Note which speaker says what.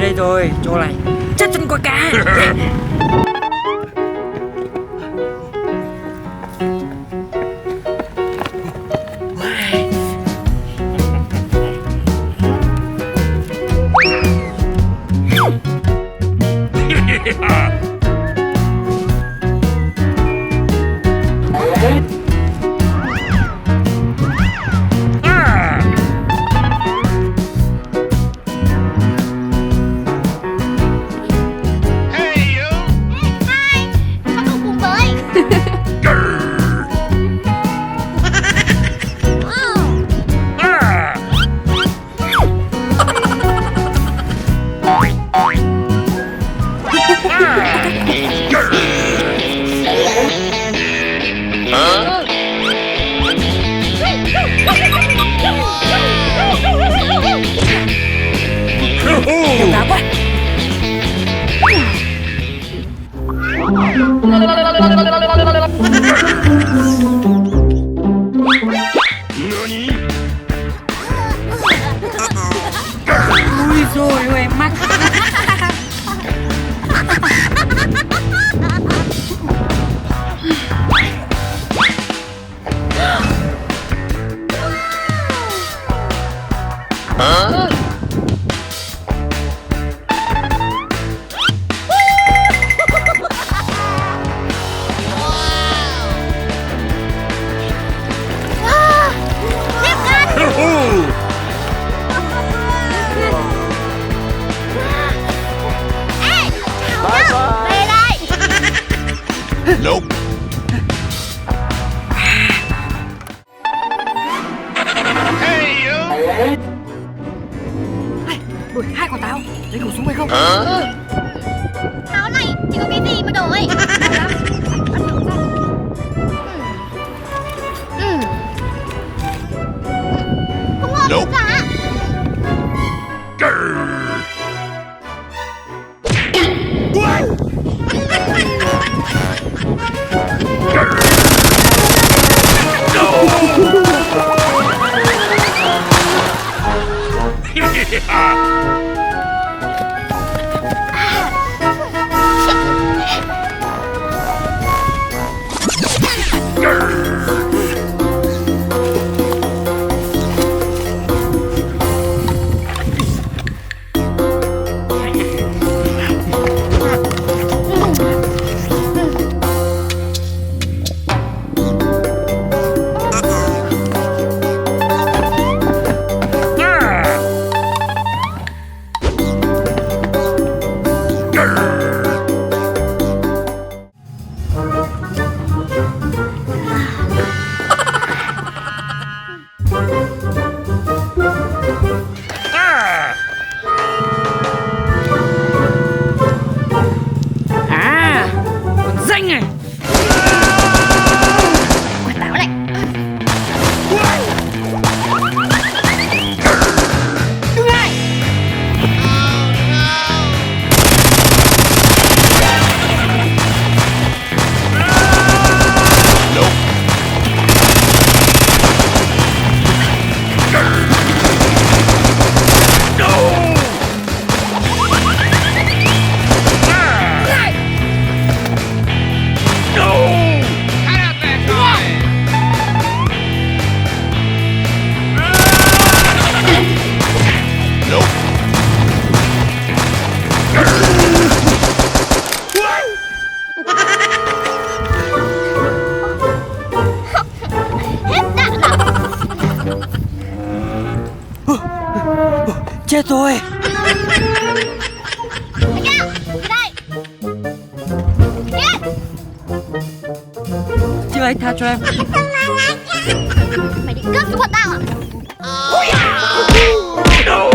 Speaker 1: Đây rồi, chỗ này chắc chắn có cá. Nhiều cá quá. Ui rồi ôi mắc.
Speaker 2: Nope. Hey you.
Speaker 1: Đuổi hai con táo, lấy khẩu súng hay không?
Speaker 3: Táo này chỉ có cái gì mà đổi. Không ngon
Speaker 2: Nope.
Speaker 3: cả.
Speaker 1: Chết rồi. Chị ơi tha cho em.
Speaker 3: Mày định cướp súng của tao à?
Speaker 2: No!